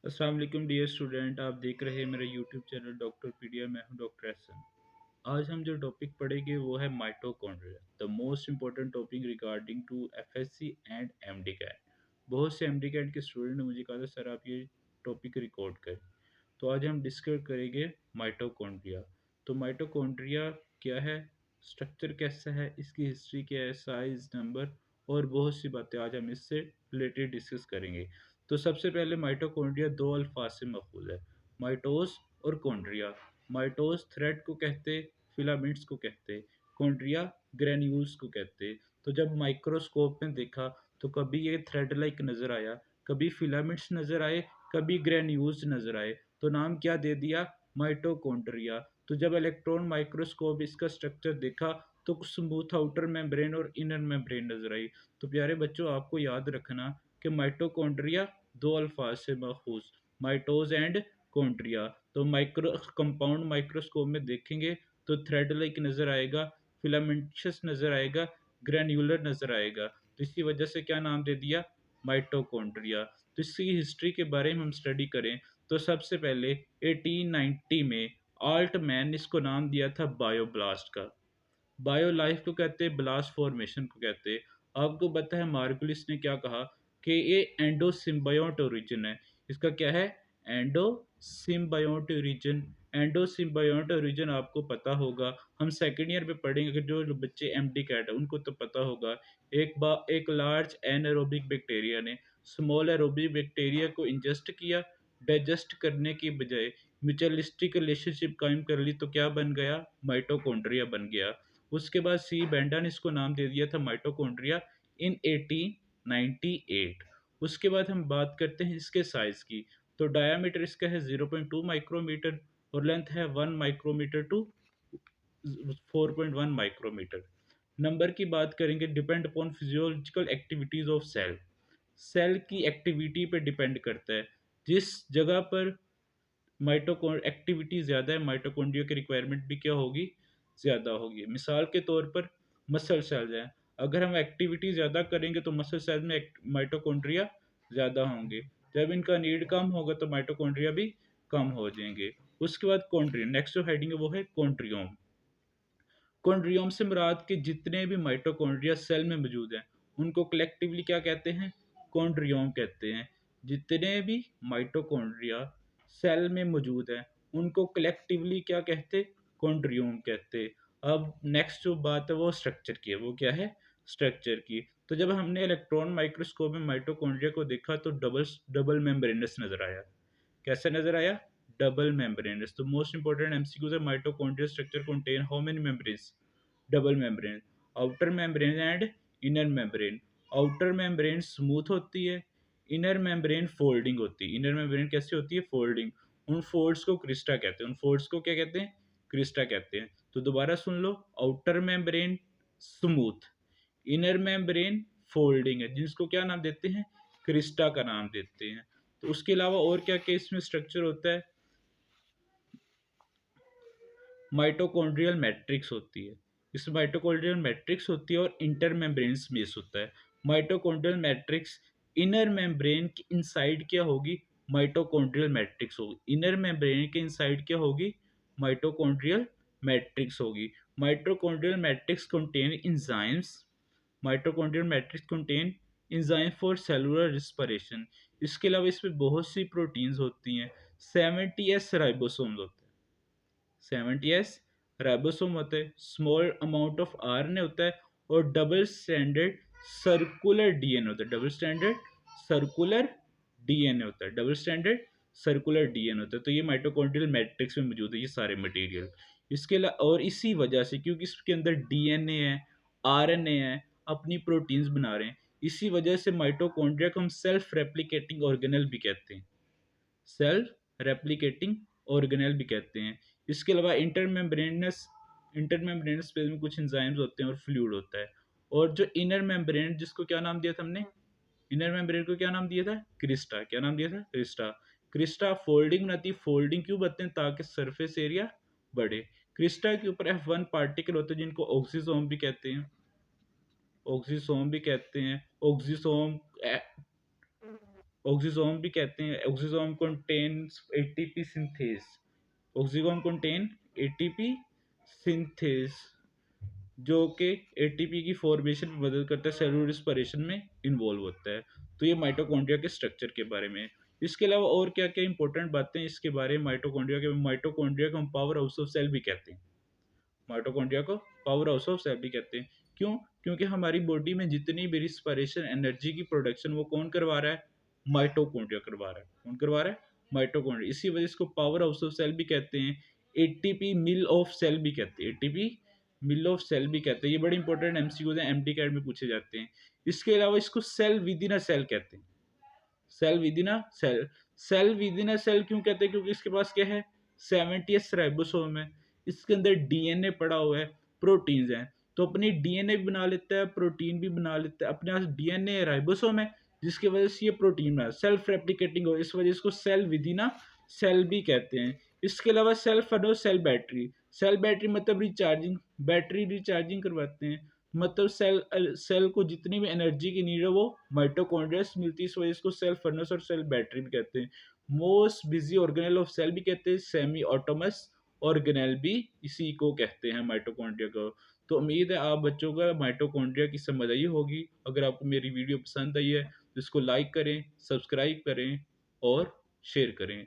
अस्सलाम वालेकुम dear student. आप देख रहे हैं मेरा यूट्यूब चैनल डॉक्टर पीडिया। मैं हूं डॉक्टर एहसन। आज हम जो टॉपिक पढ़ेंगे वो है mitochondria, the most important topic regarding to FSC and MD CAT. बहुत से एमडी कैट के स्टूडेंट ने मुझे कहा था सर आप ये टॉपिक रिकॉर्ड करें। तो आज हम डिस्कस करेंगे माइटोकॉन्ड्रिया। तो माइटोकॉन्ड्रिया क्या है, स्ट्रक्चर कैसा है, इसकी हिस्ट्री क्या है, साइज, नंबर और बहुत सी बातें आज हम इससे रिलेटेड डिस्कस करेंगे। तो सबसे पहले माइटोकॉन्ड्रिया दो अल्फाज से मखूज है, माइटोस और कॉन्ड्रिया। माइटोस थ्रेड को कहते, फिलामेंट्स को कहते, कॉन्ड्रिया ग्रेन्यूल्स को कहते। तो जब माइक्रोस्कोप में देखा तो कभी ये थ्रेड लाइक नज़र आया, कभी फिलामेंट्स नज़र आए, कभी ग्रेन्यूल्स नज़र आए, तो नाम क्या दे दिया, माइटोकॉन्ड्रिया। तो जब इलेक्ट्रॉन माइक्रोस्कोप इसका स्ट्रक्चर देखा तो कुछ स्मूथ आउटर मेम्ब्रेन और इनर मेम्ब्रेन नजर आई। तो प्यारे बच्चों आपको याद रखना कि माइटोकॉन्ड्रिया दो अल्फाज से मखूज, माइटोज एंड कॉन्ड्रिया। तो माइक्रो कंपाउंड माइक्रोस्कोप में देखेंगे तो थ्रेड लाइक नजर आएगा, फिलामेंटस नजर आएगा, ग्रैन्युलर नजर आएगा। तो इसी वजह से क्या नाम दे दिया, माइटोकॉन्ड्रिया। तो इसकी हिस्ट्री के बारे में हम स्टडी करें तो सबसे पहले 1890 में आल्टमैन इसको नाम दिया था बायोब्लास्ट का। बायो लाइफ को कहते हैं, ब्लास्ट फॉर्मेशन को कहते हैं। आपको पता है मार्गुलिस ने क्या कहा कि ये एंडो सिम्बायोट ओरिजिन है। इसका क्या है, endo symbiote origin. Endo symbiote origin आपको पता होगा, हम सेकेंड ईयर में पढ़ेंगे कि जो बच्चे एमडी कैट है उनको तो पता होगा। एक लार्ज एनारोबिक बैक्टीरिया ने स्मॉल एरोबिक बैक्टीरिया को इंजेस्ट किया, डाइजेस्ट करने की बजाय म्यूचुअलिस्टिक रिलेशनशिप कायम कर ली, तो क्या बन गया, माइटोकॉन्ड्रिया बन गया। उसके बाद सी बेंडा ने इसको नाम दे दिया था माइटोकॉन्ड्रिया इन 1898। उसके बाद हम बात करते हैं इसके साइज की। तो डायामीटर इसका है 0.2 माइक्रोमीटर और लेंथ है 1 माइक्रोमीटर टू 4.1 माइक्रोमीटर। नंबर की बात करेंगे, depend upon physiological activities of cell. Cell की एक्टिविटी पे डिपेंड करता है। जिस जगह पर माइटोकॉन्ड एक्टिविटी ज़्यादा है, माइटोकॉन्ड्रिया की रिक्वायरमेंट भी क्या होगी, ज़्यादा होगी। मिसाल के तौर पर मसल सेल्स हैं, अगर हम एक्टिविटी ज़्यादा करेंगे तो मसल सेल में माइटोकॉन्ड्रिया ज़्यादा होंगे। जब इनका नीड कम होगा तो माइटोकॉन्ड्रिया भी कम हो जाएंगे। उसके बाद कॉन्ड्रियम, नेक्स्ट जो हेडिंग है वो है कॉन्ड्रियोम। कॉन्ड्रियोम से मुराद के जितने भी माइटोकॉन्ड्रिया सेल में मौजूद हैं उनको कलेक्टिवली क्या कहते हैं, कॉन्ड्रियोम कहते हैं। जितने भी माइटोकॉन्ड्रिया सेल में मौजूद हैं उनको कलेक्टिवली क्या कहते, कॉन्ड्रियोम कहते। अब नेक्स्ट जो बात है वो स्ट्रक्चर की है, वो क्या है, स्ट्रक्चर की। तो जब हमने इलेक्ट्रॉन माइक्रोस्कोप में माइटोकॉन्ड्रिया को देखा तो डबल डबल मेम्ब्रेनस नजर आया। कैसे नजर आया, डबल मेम्ब्रेनस। तो मोस्ट इंपॉर्टेंट एमसीक्यूज है, mitochondrial structure contain how many membranes, double membrane, outer membrane and inner membrane. Outer membrane smooth होती है, इनर मेम्ब्रेन फोल्डिंग होती है। इनर मेम्ब्रेन कैसी होती है, फोल्डिंग। उन फोल्ड्स को क्रिस्टा कहते हैं, उन फोल्ड्स को क्या कहते हैं, क्रिस्टा कहते हैं। तो दोबारा सुन लो, outer membrane smooth, inner membrane folding है, जिसको क्या नाम देते हैं, क्रिस्टा का नाम देते हैं। तो उसके अलावा और क्या क्या इसमें स्ट्रक्चर होता है, माइटोकॉन्ड्रियल मैट्रिक्स होती है। इस माइटोकॉन्ड्रियल मैट्रिक्स होती है और इंटर मेम्ब्रेन स्पेस होता है। माइटोकॉन्ड्रियल मैट्रिक्स, इनर मेम्ब्रेन की इनसाइड क्या होगी, माइटोकॉन्ड्रियल मैट्रिक्स होगी। इनर मेम्ब्रेन के इनसाइड क्या होगी, माइटोकॉन्ड्रियल मैट्रिक्स होगी। Mitochondrial matrix contain enzymes, mitochondrial matrix contain enzyme for cellular respiration. इसके अलावा इसमें बहुत सी प्रोटीन्स होती हैं। 70s राइबोसोम्स होते हैं, 70s राइबोसोम होते हैं, स्मॉल अमाउंट ऑफ आरएनए होता है और डबल स्टैंडर्ड सर्कुलर डीएनए होता है। डबल स्टैंडर्ड सर्कुलर डीएनए होता है, डबल स्टैंडर्ड सर्कुलर डीएनए होता है। तो ये माइटोकॉन्ड्रियल मैट्रिक्स में मौजूद है ये सारे मटेरियल। इसके अलावा और इसी वजह से, क्योंकि इसके अंदर डीएनए है, आरएनए है, अपनी प्रोटीन्स बना रहे हैं, इसी वजह से माइटोकॉन्ड्रिया को हम सेल्फ रेप्लिकेटिंग ऑर्गेनल भी कहते हैं, सेल्फ रेप्लिकेटिंग ऑर्गेनल भी कहते हैं। इसके अलावा इंटरमेम्ब्रेनस, इंटरमेम्ब्रेनस स्पेस में कुछ एंजाइम्स होते हैं और फ्लूइड होता है। और जो इनर मेम्ब्रेन, जिसको क्या नाम दिया था हमने, इनर मेम्ब्रेन को क्या नाम दिया था, क्रिस्टा। क्या नाम दिया था, क्रिस्टा। क्रिस्टा फोल्डिंग बनाती है, फोल्डिंग क्यों बनते हैं, ताकि सरफेस एरिया बढ़े। क्रिस्टा के ऊपर F1 पार्टिकल होते हैं जिनको ऑक्सीसोम भी कहते हैं, ऑक्सीसोम भी कहते हैं। ऑक्सीसोम ऑक्सीजोम भी कहते हैं। Oxysome contains ATP synthase, oxysome contain ATP synthase, जो कि एटीपी की फॉर्मेशन में मदद करता है, सेलुलर रिस्पिरेशन में इन्वॉल्व होता है। तो ये माइटोकॉन्ड्रिया के स्ट्रक्चर के बारे में। इसके अलावा और क्या क्या इंपॉर्टेंट बातें इसके बारे में माइटोकॉन्ड्रिया को हम पावर हाउस ऑफ सेल भी कहते हैं। माइटोकॉन्ड्रिया को पावर हाउस ऑफ सेल भी कहते हैं। क्यों? क्योंकि हमारी बॉडी में जितनी भी रिस्पिरेशन एनर्जी की प्रोडक्शन वो कौन करवा रहा है? माइटोकॉन्ड्रिया करवा रहा है। कौन करवा रहा है? माइटोकॉन्ड्रिया। इसी वजह से इसको पावर हाउस ऑफ सेल भी कहते हैं। एटीपी मिल ऑफ सेल भी कहते हैं। एटीपी मिल ऑफ सेल भी कहते हैं। ये बड़े इंपॉर्टेंट एमसीक्यूज हैं, एमडी कैट में पूछे जाते हैं। इसके अलावा इसको cell within a cell कहते हैं। Cell within a cell. Cell within a cell क्यों कहते हैं? क्योंकि इसके पास क्या है? 70 राइबोसोम है, इसके अंदर डीएनए पड़ा हुआ है, प्रोटीन्स हैं। तो अपनी डीएनए भी बना लेता है, प्रोटीन भी बना लेता है। अपने पास डीएनए राइबोसोम है, जिसकी वजह से ये प्रोटीन बना, सेल्फ रेप्लिकेटिंग हो, इस वजह से इसको cell within a cell भी कहते हैं। इसके अलावा सेल्फ और सेल बैटरी। सेल बैटरी मतलब रिचार्जिंग, बैटरी रिचार्जिंग करवाते हैं। मतलब सेल को जितनी भी एनर्जी की नीड है वो माइटोकॉन्ड्रिया से मिलती है, इस वजह से इसको सेल फर्नेस और सेल बैटरी भी कहते हैं। Most busy organelle of cell भी कहते हैं, सेमी ऑटोमस ऑर्गेनेल भी इसी को कहते हैं, माइटोकॉन्ड्रिया को। तो उम्मीद है आप बच्चों का माइटोकॉन्ड्रिया की समझ आई होगी। अगर आपको मेरी वीडियो पसंद आई है तो इसको लाइक करें, सब्सक्राइब करें और शेयर करें।